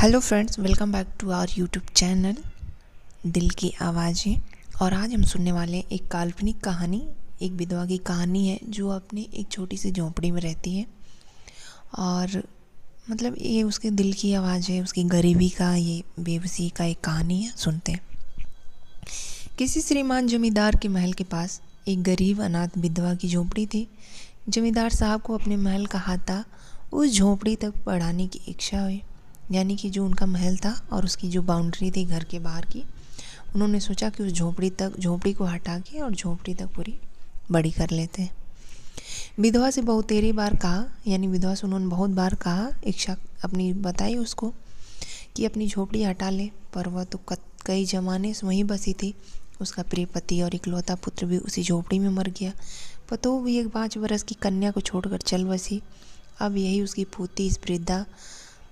Hello friends, welcome back to our YouTube channel दिल की आवाज़ें। और आज हम सुनने वाले हैं एक काल्पनिक कहानी। एक विधवा की कहानी है जो अपने एक छोटी सी झोंपड़ी में रहती है। और ये उसके दिल की आवाज़ है, उसकी गरीबी का, ये बेबसी का एक कहानी है। सुनते हैं। किसी श्रीमान जमींदार के महल के पास एक गरीब अनाथ विधवा की झोंपड़ी थी। जमींदार साहब को अपने महल का हाथा उस झोंपड़ी तक बढ़ाने की इच्छा हुई, यानी कि जो उनका महल था और उसकी जो बाउंड्री थी घर के बाहर की, उन्होंने सोचा कि उस झोंपड़ी को हटा के और झोंपड़ी तक पूरी बड़ी कर लेते हैं। विधवा से बहुतेरी बार कहा, यानी विधवा से उन्होंने बहुत बार कहा, इच्छा अपनी बताई उसको कि अपनी झोंपड़ी हटा ले, पर वह तो कई ज़माने से वहीं बसी थी। उसका प्रिय पति और इकलौता पुत्र भी उसी झोंपड़ी में मर गया। पतो भी एक 5 वर्ष की कन्या को छोड़कर चल बसी। अब यही उसकी पोती इस वृद्धा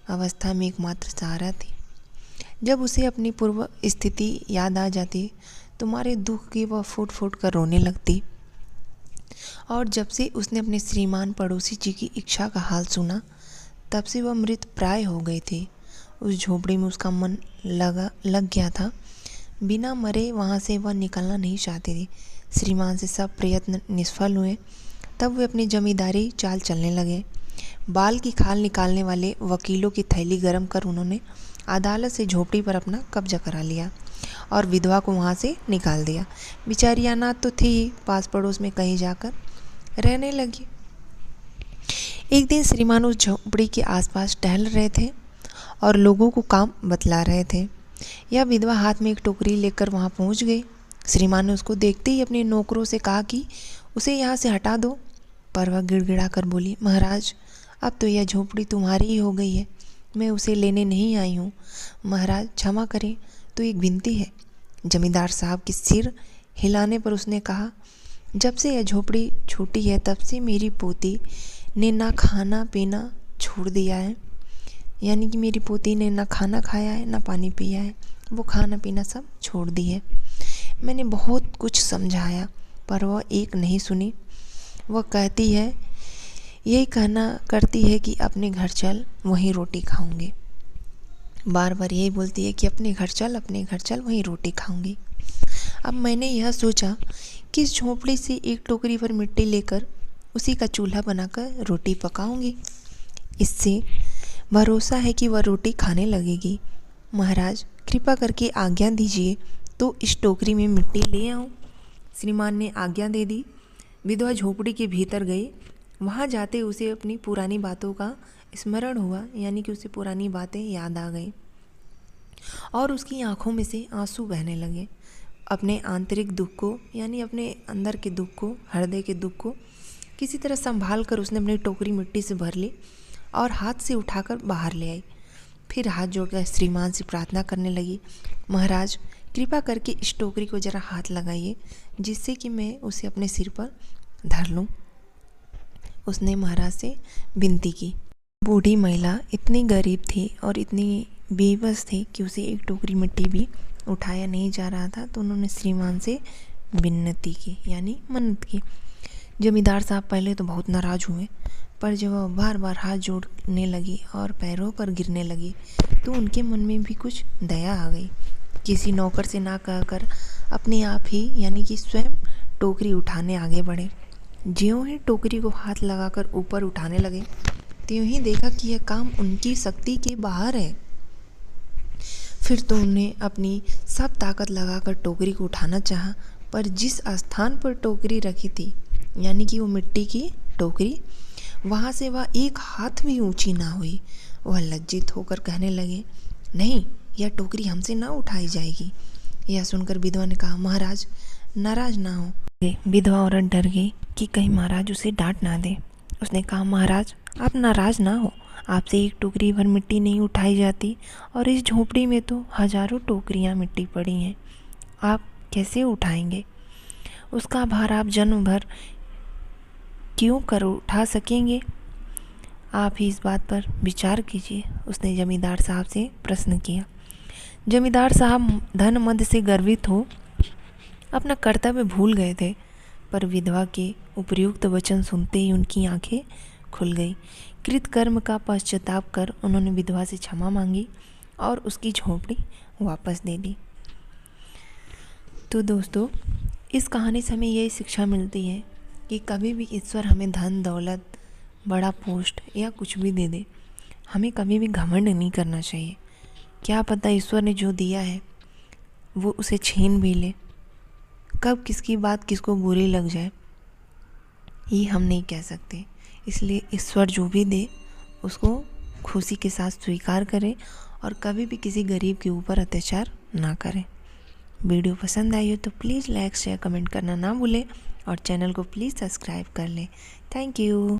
अवस्था में एकमात्र सहारा थी। जब उसे अपनी पूर्व स्थिति याद आ जाती, तुम्हारे दुख की वह फूट फूट कर रोने लगती। और जब से उसने अपने श्रीमान पड़ोसी जी की इच्छा का हाल सुना, तब से वह मृत प्राय हो गए थे। उस झोपड़ी में उसका मन लग गया था। बिना मरे वहाँ से वह निकलना नहीं चाहती थी। श्रीमान से सब प्रयत्न निष्फल हुए। तब वे अपनी जमींदारी चाल चलने लगे। बाल की खाल निकालने वाले वकीलों की थैली गरम कर उन्होंने अदालत से झोपड़ी पर अपना कब्जा करा लिया और विधवा को वहाँ से निकाल दिया। बेचारी अनाथ तो थी ही, पास पड़ोस में कहीं जाकर रहने लगी। एक दिन श्रीमान उस झोपड़ी के आसपास टहल रहे थे और लोगों को काम बतला रहे थे। यह विधवा हाथ में एक टोकरी लेकर वहाँ पहुँच गई। श्रीमान ने उसको देखते ही अपने नौकरों से कहा कि उसे यहाँ से हटा दो, पर वह गिड़गिड़ा कर बोली, महाराज, अब तो यह झोपड़ी तुम्हारी ही हो गई है, मैं उसे लेने नहीं आई हूँ। महाराज क्षमा करें, तो एक विनती है। जमींदार साहब के सिर हिलाने पर उसने कहा, जब से यह झोपड़ी छूटी है तब से मेरी पोती ने ना खाना पीना छोड़ दिया है। यानी कि मेरी पोती ने ना खाना खाया है ना पानी पिया है, वो खाना पीना सब छोड़ दी है। मैंने बहुत कुछ समझाया पर वह एक नहीं सुनी। वह कहती है, यही कहना करती है कि अपने घर चल, वहीं रोटी खाऊंगी। बार बार यही बोलती है कि अपने घर चल, वहीं रोटी खाऊंगी। अब मैंने यह सोचा कि इस झोंपड़ी से एक टोकरी भर मिट्टी लेकर उसी का चूल्हा बनाकर रोटी पकाऊंगी। इससे भरोसा है कि वह रोटी खाने लगेगी। महाराज कृपा करके आज्ञा दीजिए तो इस टोकरी में मिट्टी ले आऊं। श्रीमान ने आज्ञा दे दी। विधवा झोपड़ी के भीतर गई। वहाँ जाते उसे अपनी पुरानी बातों का स्मरण हुआ, यानी कि उसे पुरानी बातें याद आ गई और उसकी आंखों में से आंसू बहने लगे। अपने आंतरिक दुख को, यानी अपने अंदर के दुख को, हृदय के दुख को किसी तरह संभाल कर उसने अपनी टोकरी मिट्टी से भर ली और हाथ से उठाकर बाहर ले आई। फिर हाथ जोड़कर श्रीमान से प्रार्थना करने लगी, महाराज कृपा करके इस टोकरी को जरा हाथ लगाइए, जिससे कि मैं उसे अपने सिर पर धर लूँ। उसने महाराज से विनती की। बूढ़ी महिला इतनी गरीब थी और इतनी बेबस थी कि उसे एक टोकरी मिट्टी भी उठाया नहीं जा रहा था। तो उन्होंने श्रीमान से विनती की, यानी मन्नत की। जमींदार साहब पहले तो बहुत नाराज हुए, पर जब वह बार बार हाथ जोड़ने लगी और पैरों पर गिरने लगी तो उनके मन में भी कुछ दया आ गई। किसी नौकर से ना कहकर अपने आप ही, यानी कि स्वयं टोकरी उठाने आगे बढ़े। ज्यों ही टोकरी को हाथ लगाकर ऊपर उठाने लगे, त्यों ही देखा कि यह काम उनकी शक्ति के बाहर है। फिर तो उन्हें अपनी सब ताकत लगाकर टोकरी को उठाना चाहा, पर जिस स्थान पर टोकरी रखी थी, यानी कि वो मिट्टी की टोकरी, वहाँ से वह एक हाथ भी ऊंची ना हुई। वह लज्जित होकर कहने लगे, नहीं, यह टोकरी हमसे ना उठाई जाएगी। यह सुनकर विधवा ने कहा, महाराज नाराज ना हो। विधवा औरत डर गई कि कहीं महाराज उसे डांट ना दे। उसने कहा, महाराज आप नाराज ना हो, आपसे एक टोकरी भर मिट्टी नहीं उठाई जाती और इस झोपड़ी में तो हजारों टोकरियां मिट्टी पड़ी हैं, आप कैसे उठाएंगे? उसका भार आप जन्म भर क्यों कर उठा सकेंगे? आप ही इस बात पर विचार कीजिए। उसने जमींदार साहब से प्रश्न किया। जमींदार साहब धन मद से गर्वित हो अपना कर्तव्य भूल गए थे, पर विधवा के उपयुक्त वचन सुनते ही उनकी आंखें खुल गई। कृतकर्म का पश्चाताप कर उन्होंने विधवा से क्षमा मांगी और उसकी झोपड़ी वापस दे दी। तो दोस्तों, इस कहानी से हमें यही शिक्षा मिलती है कि कभी भी ईश्वर हमें धन दौलत, बड़ा पोस्ट या कुछ भी दे दे, हमें कभी भी घमंड नहीं करना चाहिए। क्या पता ईश्वर ने जो दिया है वो उसे छीन भी ले, कब किसकी बात किसको बुरी लग जाए ये हम नहीं कह सकते। इसलिए ईश्वर जो भी दे उसको खुशी के साथ स्वीकार करें और कभी भी किसी गरीब के ऊपर अत्याचार ना करें। वीडियो पसंद आई हो तो प्लीज़ लाइक शेयर कमेंट करना ना भूलें और चैनल को प्लीज़ सब्सक्राइब कर लें। Thank you.